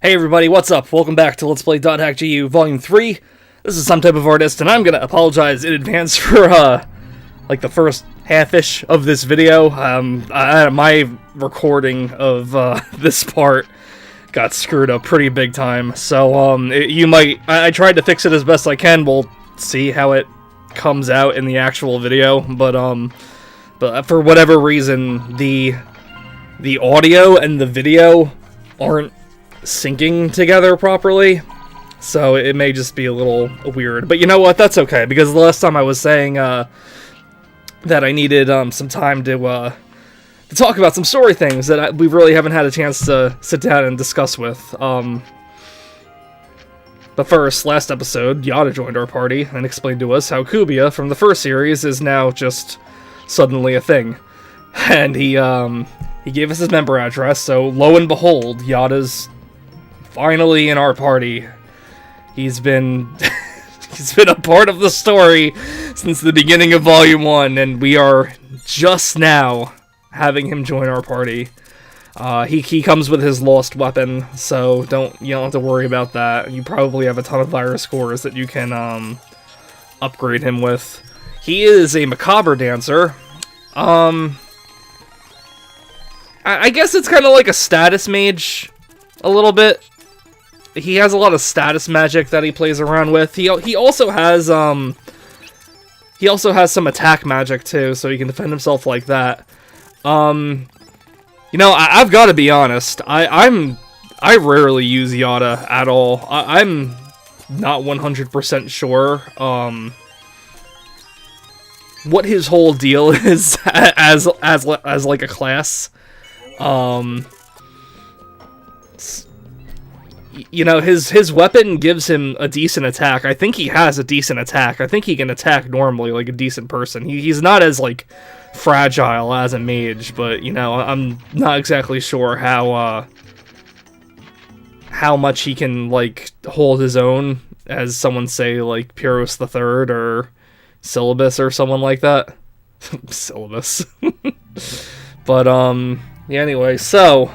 Hey everybody, what's up? Welcome back to Let's Play .hack GU Volume 3. This is Some Type of Artist, and I'm gonna apologize in advance for, like the first half-ish of this video. My recording of, this part got screwed up pretty big time, so, I tried to fix it as best I can. We'll see how it comes out in the actual video, but for whatever reason, the audio and the video aren't syncing together properly, so it may just be a little weird. But you know what? That's okay, because the last time I was saying that I needed some time to talk about some story things that we really haven't had a chance to sit down and discuss with. But first, last episode, Yada joined our party and explained to us how Cubia from the first series is now just suddenly a thing, and he gave us his member address. So lo and behold, Yada's finally in our party. He's been he's been a part of the story since the beginning of Volume 1, and we are just now having him join our party. He comes with his lost weapon, so you don't have to worry about that. You probably have a ton of virus cores that you can upgrade him with. He is a macabre dancer. I guess it's kind of like a status mage, a little bit. He has a lot of status magic that he plays around with. He also has some attack magic too, so he can defend himself like that. I've got to be honest. I rarely use Yada at all. I'm not 100% sure what his whole deal is as like a class. His weapon gives him a decent attack. I think he has a decent attack. I think he can attack normally like a decent person. He's not as like fragile as a mage, but I'm not exactly sure how much he can like hold his own as someone, say, like Pyrrhus the Third or Syllabus or someone like that. Syllabus. But yeah, anyway, so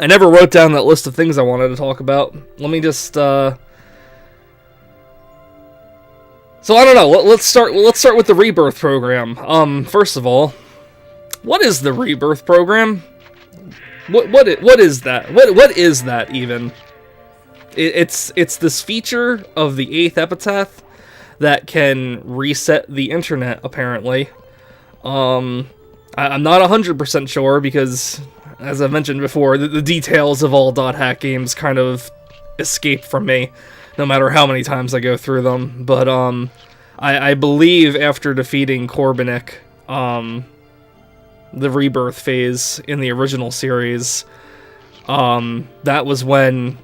I never wrote down that list of things I wanted to talk about. Let me just so I don't know. Let's start with the Rebirth program. First of all, what is the Rebirth program? What is that? What is that even? It's this feature of the 8th epitaph that can reset the internet, apparently. I'm not 100% sure because, as I mentioned before, the details of all .hack games kind of escape from me, no matter how many times I go through them. But I believe after defeating Korbanik, the Rebirth phase in the original series, that was when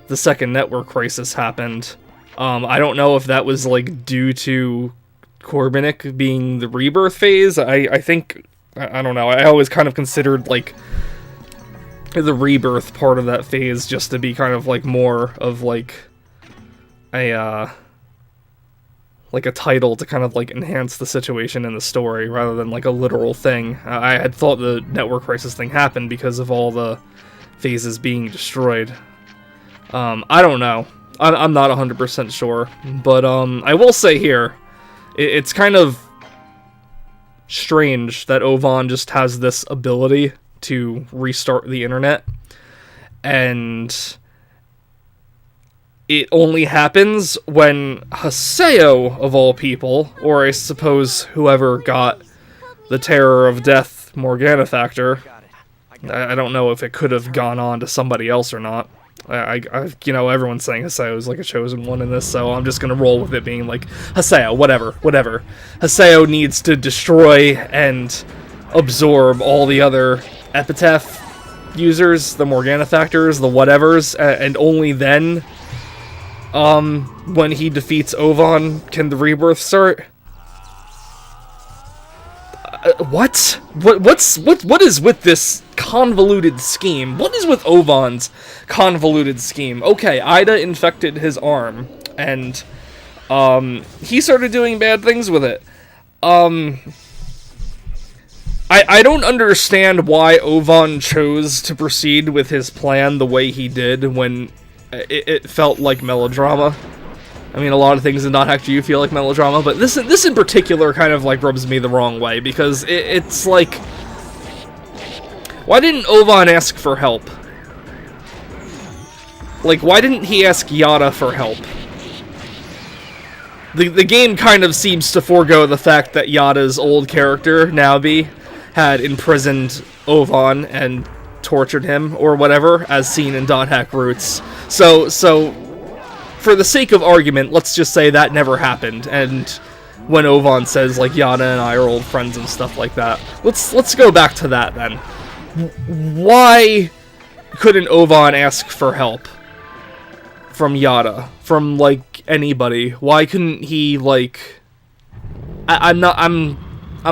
the second network crisis happened. I don't know if that was like due to Korbanik being the Rebirth phase. I think, I don't know, I always kind of considered like the Rebirth part of that phase just to be kind of like more of like a title to kind of like enhance the situation in the story rather than like a literal thing. I had thought the network crisis thing happened because of all the phases being destroyed. I don't know. I'm not 100% sure, but I will say here, it's kind of strange that Ovan just has this ability to restart the internet, and it only happens when Haseo, of all people, or I suppose whoever got the Terror of Death Morgana factor. I don't know if it could have gone on to somebody else or not. Everyone's saying Haseo is like a chosen one in this, so I'm just gonna roll with it being like Haseo, whatever. Haseo needs to destroy and absorb all the other epitaph users, the Morgana factors, the whatevers, and only then, when he defeats Ovan, can the Rebirth start. What is with this convoluted scheme? What is with Ovan's convoluted scheme? Okay, Ida infected his arm, and he started doing bad things with it. I don't understand why Ovan chose to proceed with his plan the way he did when it felt like melodrama. I mean, a lot of things in Not Hack You feel like melodrama, but this in particular kind of like rubs me the wrong way, because it's like, why didn't Ovan ask for help? Like, why didn't he ask Yada for help? The game kind of seems to forego the fact that Yada's old character, Naobi, had imprisoned Ovan and tortured him, or whatever, as seen in Dot Hack Roots. So, for the sake of argument, let's just say that never happened, and when Ovan says, like, Yada and I are old friends and stuff like that. Let's go back to that, then. Why couldn't Ovan ask for help from Yada? From, like, anybody? Why couldn't he, like... I'm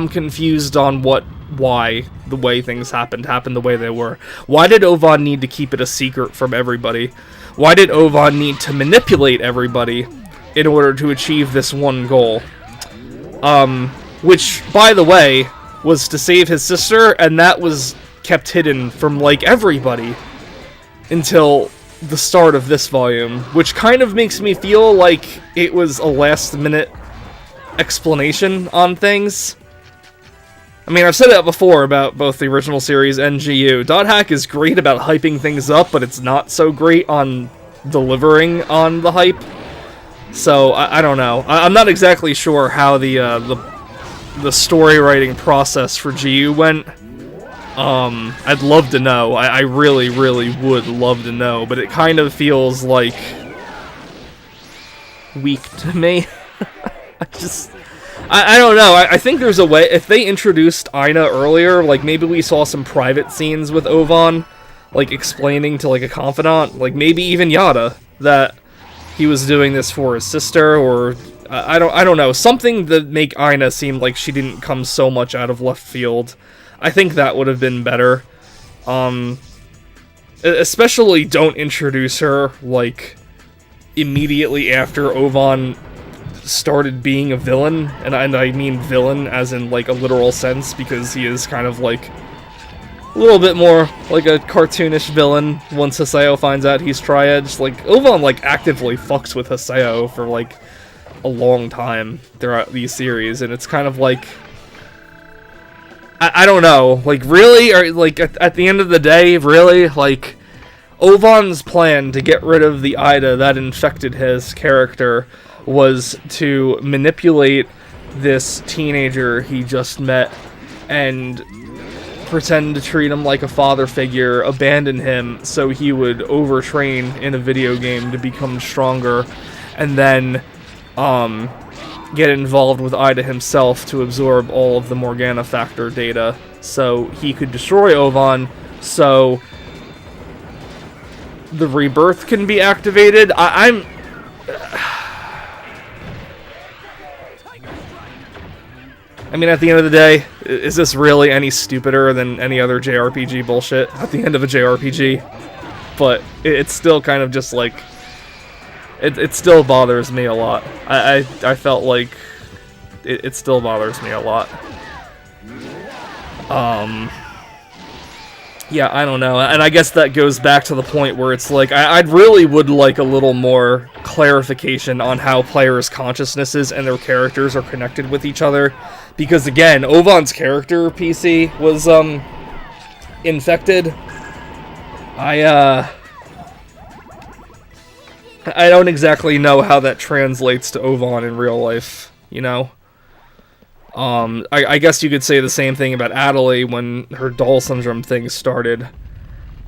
confused on why the way things happened the way they were. Why did Ovan need to keep it a secret from everybody? Why did Ovan need to manipulate everybody in order to achieve this one goal? Which, by the way, was to save his sister, and that was kept hidden from, like, everybody until the start of this volume, which kind of makes me feel like it was a last-minute explanation on things. I mean, I've said that before about both the original series and GU. Dot Hack is great about hyping things up, but it's not so great on delivering on the hype. So, I don't know. I'm not exactly sure how the story writing process for GU went. I'd love to know. I really, really would love to know, but it kind of feels like weak to me. I don't know. I think there's a way, if they introduced Aina earlier, like, maybe we saw some private scenes with Ovan, like, explaining to, like, a confidant, like, maybe even Yada, that he was doing this for his sister, or, I don't know, something to make Aina seem like she didn't come so much out of left field. I think that would have been better. Especially don't introduce her, like, immediately after Ovan started being a villain, and I mean villain as in, like, a literal sense, because he is kind of, like, a little bit more like a cartoonish villain once Haseo finds out he's Tri-Edge. Like, Ovan, like, actively fucks with Haseo for, like, a long time throughout these series, and it's kind of like, I don't know, like, really? Or, like, at the end of the day, really? Like, Ovan's plan to get rid of the Ida that infected his character was to manipulate this teenager he just met and pretend to treat him like a father figure, abandon him so he would overtrain in a video game to become stronger, and then get involved with Ida himself to absorb all of the Morgana Factor data so he could destroy Ovan, so the rebirth can be activated. I mean, at the end of the day, is this really any stupider than any other JRPG bullshit at the end of a JRPG? But it's still kind of just like, it still bothers me a lot. I felt like it still bothers me a lot. Yeah, I don't know, and I guess that goes back to the point where it's like, I really would like a little more clarification on how players' consciousnesses and their characters are connected with each other, because again, Ovan's character, PC, was, infected. I don't exactly know how that translates to Ovan in real life, you know? I guess you could say the same thing about Adelaide when her doll syndrome thing started.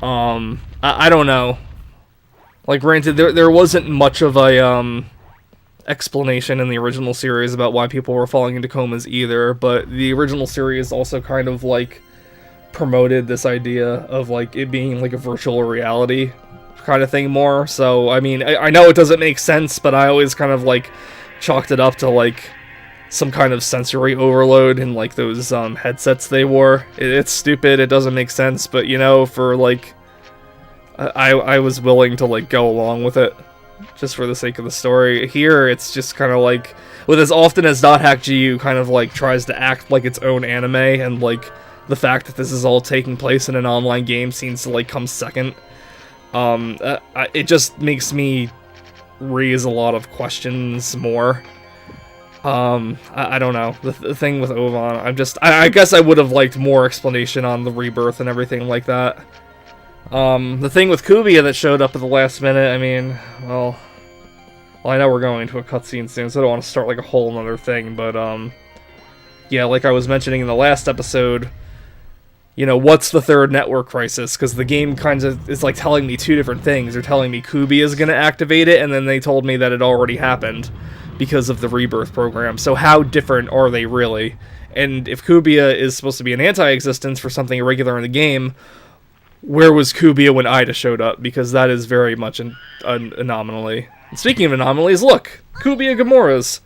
I don't know. Like, granted, there wasn't much of a, explanation in the original series about why people were falling into comas either, but the original series also kind of, like, promoted this idea of, like, it being, like, a virtual reality kind of thing more, so, I mean, I know it doesn't make sense, but I always kind of, like, chalked it up to, like, some kind of sensory overload in, like, those, headsets they wore. It's stupid, it doesn't make sense, but, you know, for, like, I was willing to, like, go along with it, just for the sake of the story. Here, it's just kind of, like, with as often as Dot Hack GU kind of, like, tries to act like its own anime, and, like, the fact that this is all taking place in an online game seems to, like, come second. It just makes me raise a lot of questions more. I don't know. The thing with Ovan, I guess I would have liked more explanation on the rebirth and everything like that. The thing with Cubia that showed up at the last minute, I mean, well, I know we're going to a cutscene soon, so I don't want to start, like, a whole other thing, but, yeah, like I was mentioning in the last episode, you know, what's the third network crisis? Because the game kind of is, like, telling me two different things. They're telling me Cubia is going to activate it, and then they told me that it already happened because of the rebirth program. So how different are they really? And if Cubia is supposed to be an anti-existence for something irregular in the game, where was Cubia when Aina showed up? Because that is very much an anomaly. And speaking of anomalies, look! Cubia Gomoras!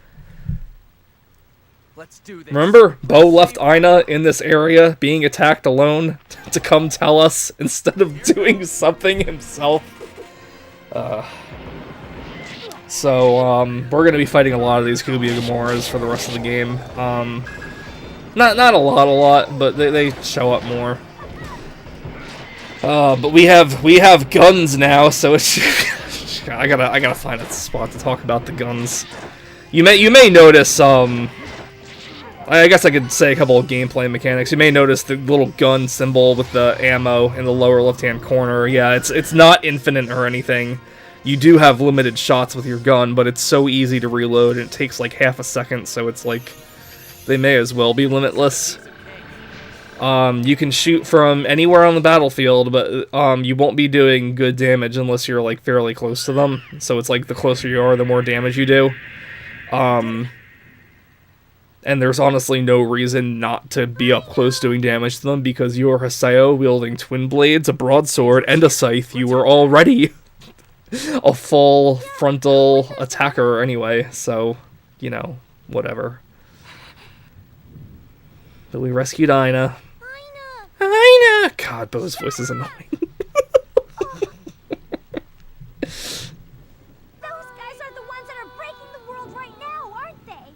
Let's do this. Remember? Bo left Aina in this area, being attacked alone, to come tell us, instead of doing something himself. So, we're gonna be fighting a lot of these Cubia Gomoras for the rest of the game. Not a lot, but they show up more. But we have guns now, so it's I gotta find a spot to talk about the guns. You may notice, I guess I could say a couple of gameplay mechanics. You may notice the little gun symbol with the ammo in the lower left-hand corner. Yeah, it's not infinite or anything. You do have limited shots with your gun, but it's so easy to reload, and it takes like half a second, so it's like, they may as well be limitless. You can shoot from anywhere on the battlefield, but you won't be doing good damage unless you're like fairly close to them. So it's like the closer you are, the more damage you do. And there's honestly no reason not to be up close doing damage to them, because you're Haseo wielding twin blades, a broadsword, and a scythe. You were already a full frontal attacker anyway, so, you know, whatever. But we rescued Aina. Aina! God, Bo's voice is annoying. Those guys are the ones that are breaking the world right now, aren't they?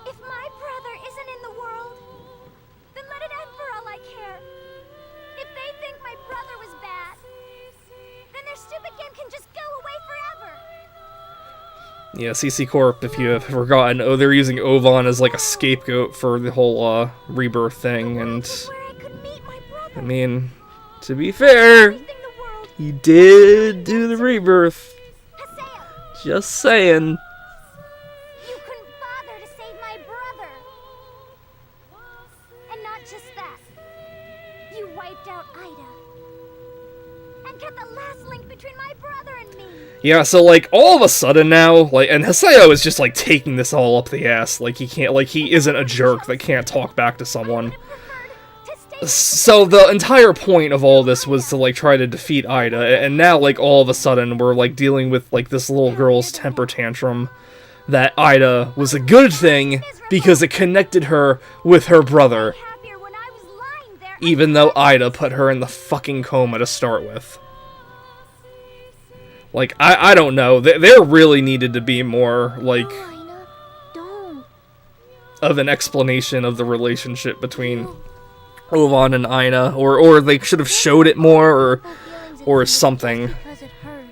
If my brother isn't in the world, then let it end for all I care. If they think my brother was bad, then their stupid game can just go away forever. Yeah, CC Corp, if you have forgotten, they're using Ovan as like a scapegoat for the whole rebirth thing, and I mean, to be fair, he did do the rebirth. Just saying. You couldn't bother to save my brother. And not just that. You wiped out Aina. And cut the last link between my brother and me. Yeah, so like all of a sudden now, like, and Haseo is just like taking this all up the ass. Like he isn't a jerk that can't talk back to someone. So the entire point of all this was to like try to defeat Aina, and now like all of a sudden we're like dealing with like this little girl's temper tantrum that Aina was a good thing because it connected her with her brother, even though Aina put her in the fucking coma to start with. Like, I don't know, there really needed to be more like of an explanation of the relationship between Ovan and Aina, or they should have showed it more, or something.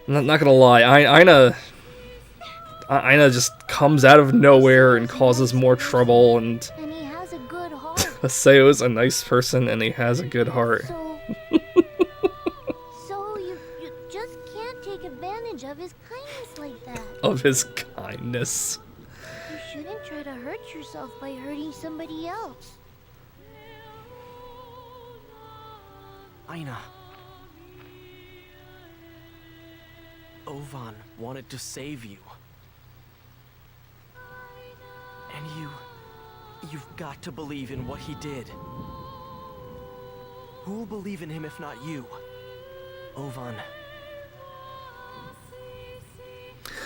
I'm not gonna lie, Aina just comes out of nowhere and causes more trouble, and he has a good heart. Haseo is a nice person, and he has a good heart. So you just can't take advantage of his kindness like that. Of his kindness. You shouldn't try to hurt yourself by hurting somebody else. Aina. Ovan wanted to save you. And you've got to believe in what he did. Who will believe in him if not you? Ovan.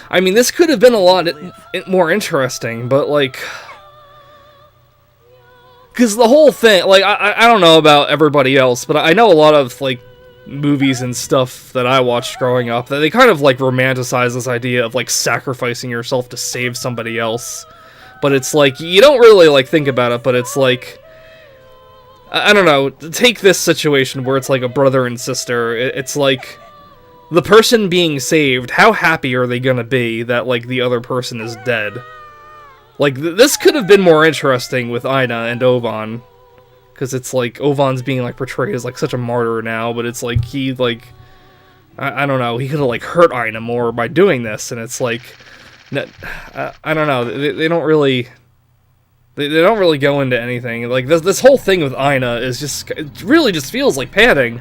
I mean, this could have been a lot more interesting, but like, because the whole thing, like, I don't know about everybody else, but I know a lot of, like, movies and stuff that I watched growing up, that they kind of, like, romanticize this idea of, like, sacrificing yourself to save somebody else. But it's like, you don't really, like, think about it, but it's like, I don't know, take this situation where it's like a brother and sister. It's like, the person being saved, how happy are they gonna be that, like, the other person is dead? Like, this could have been more interesting with Aina and Ovan. Because it's like, Ovan's being, like, portrayed as, like, such a martyr now, but it's like, he, like, I don't know, he could have, like, hurt Aina more by doing this, and it's like, I don't know, they don't really... They don't really go into anything. Like, this whole thing with Aina is just... It really just feels like padding.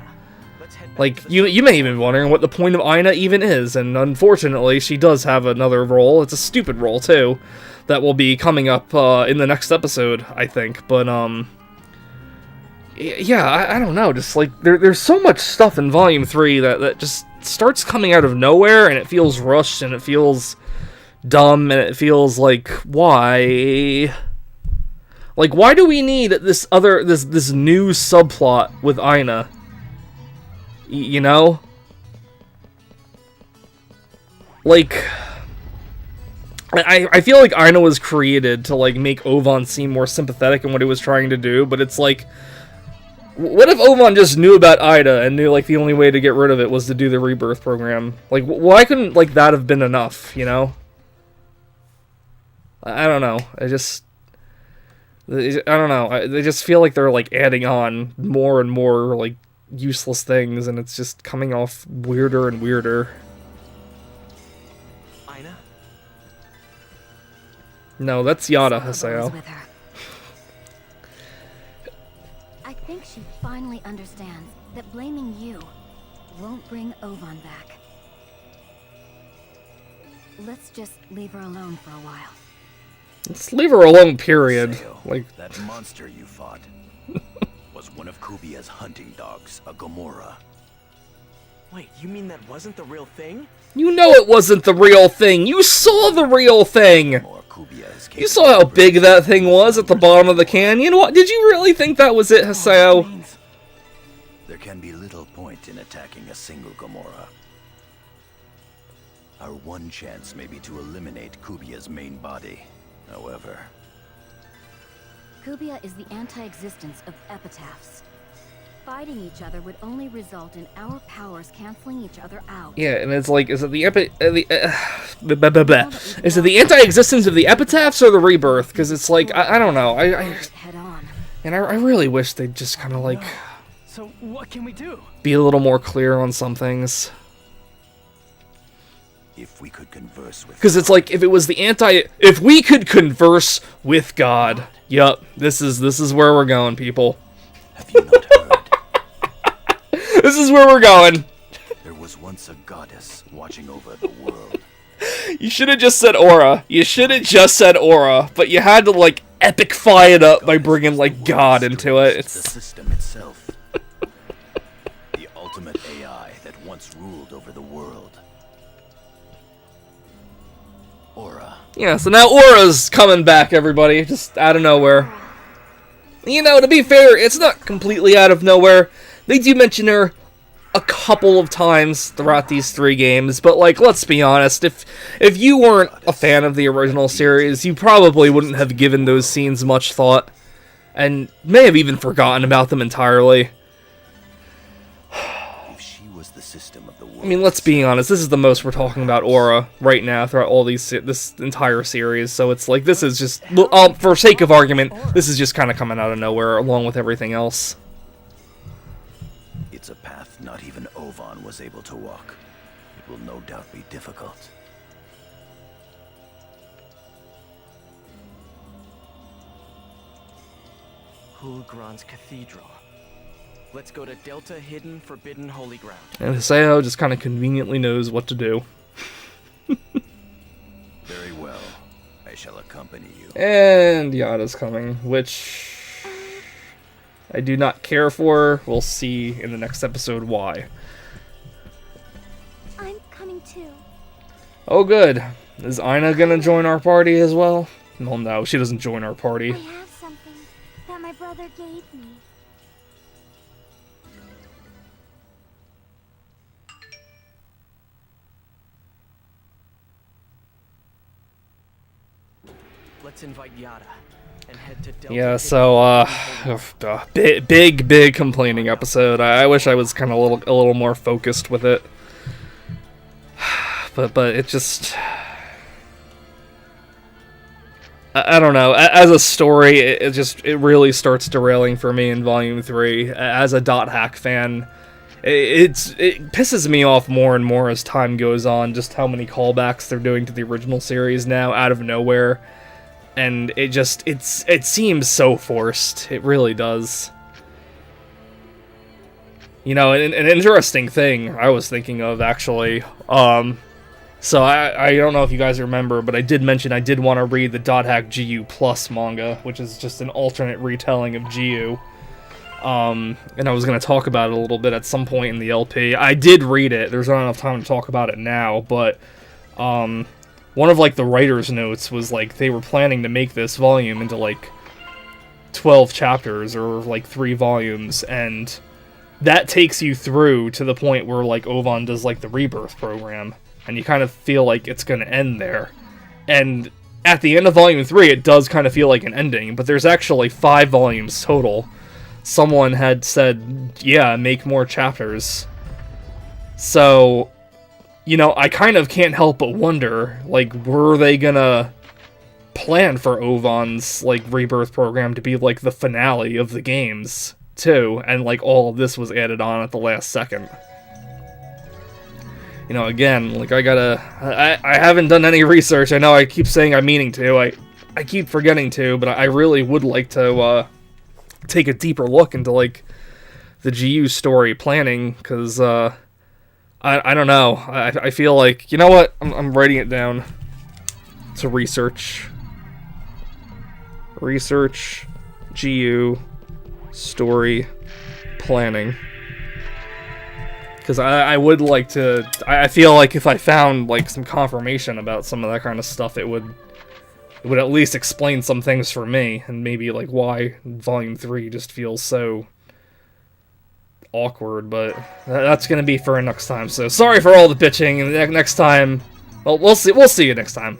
Like, you may even be wondering what the point of Aina even is, and unfortunately, she does have another role. It's a stupid role, too, that will be coming up in the next episode, I think. But, yeah, I don't know. Just, like, there's so much stuff in Volume 3 that just starts coming out of nowhere, and it feels rushed, and it feels dumb, and it feels like, why... Like, why do we need this new subplot with Aina? You know? Like, I feel like Aina was created to, like, make Ovan seem more sympathetic in what he was trying to do, but it's like, what if Ovan just knew about Aina and knew, like, the only way to get rid of it was to do the rebirth program? Like, why couldn't, like, that have been enough, you know? I don't know. I don't know. They just feel like they're, like, adding on more and more, like, useless things, and it's just coming off weirder and weirder. Aina? No, that's Yada, Haseo. I think she finally understands that blaming you won't bring Ovan back. Let's just leave her alone for a while. Let's leave her alone, period. Haseo, Like, that monster you fought was one of Cubia's hunting dogs, a Gomora. Wait, you mean that wasn't the real thing? you know it wasn't the real thing! You saw the real thing! Or Cubia is You saw how big that thing was at the bottom of the canyon? What? Did you really think that was it, Haseo? There can be little point in attacking a single Gomora. Our one chance may be to eliminate Cubia's main body. However, Cubia is the anti-existence of epitaphs. Fighting each other would only result in our powers canceling each other out. Yeah, and it's like, is it the is it the anti-existence of the epitaphs or the rebirth? Because it's like, I don't know. Head on. And I really wish they'd just kind of like So what can we do? be a little more clear on some things. if we could converse with Because it's like, if we could converse with God. Yup, this is where we're going, people. Have you not heard? This is where we're going. There was once a goddess watching over the world. You should have just said Aura. You should have just said Aura, but you had to, like, epicify it up by bringing, like, God into it. The It's system itself. The ultimate AI that once ruled over the world. Aura. yeah, so now Aura's coming back, everybody, just out of nowhere. You know, to be fair, it's not completely out of nowhere. They do mention her a couple of times throughout these 3 games, but, like, let's be honest, if you weren't a fan of the original series, you probably wouldn't have given those scenes much thought, and may have even forgotten about them entirely. If she was the system of the world. I mean, let's be honest, this is the most we're talking about Aura right now throughout all this entire series, so it's like, this is just, for sake of argument, this is just kind of coming out of nowhere, along with everything else. It's a path not even Ovan was able to walk. It will no doubt be difficult. Hulgron's Cathedral. Let's go to Delta Hidden Forbidden Holy Ground. And Haseo just kind of conveniently knows what to do. Very well. I shall accompany you. And Yada's coming, which I do not care for. We'll see in the next episode why. I'm coming too. Oh good. Is Aina gonna join our party as well? Well, no, she doesn't join our party. I have something that my brother gave me. Let's invite Yada. and head to Delta Yeah, Hidden so, for big complaining episode. I wish I was kind of a little more focused with it. But it just... I don't know. As a story, it really starts derailing for me in Volume 3. As a Dot Hack fan, it pisses me off more and more as time goes on, just how many callbacks they're doing to the original series now, out of nowhere. And it seems so forced. It really does. You know, an interesting thing I was thinking of, actually, so I don't know if you guys remember, but I did mention I did want to read the Dot Hack GU Plus manga, which is just an alternate retelling of GU. And I was going to talk about it a little bit at some point in the LP. I did read it. There's not enough time to talk about it now, but one of, like, the writer's notes was, like, they were planning to make this volume into, like, 12 chapters or, like, 3 volumes, and that takes you through to the point where, like, Ovan does, like, the Rebirth program. And you kind of feel like it's going to end there. And at the end of Volume 3, it does kind of feel like an ending, but there's actually 5 volumes total. Someone had said, yeah, make more chapters. So, you know, I kind of can't help but wonder, like, were they gonna plan for Ovan's, like, Rebirth program to be, like, the finale of the games, too? And, like, all of this was added on at the last second. You know, again, like, I haven't done any research. I know I keep saying I'm meaning to. I keep forgetting to, but I really would like to take a deeper look into, like, the GU story planning, because I don't know. I feel like, you know what? I'm writing it down to research. Research GU story planning. Because I would like to... I feel like if I found, like, some confirmation about some of that kind of stuff, it would at least explain some things for me, and maybe, like, why Volume 3 just feels so awkward, but that's gonna be for next time, so sorry for all the bitching, and next time... Well, we'll see you next time.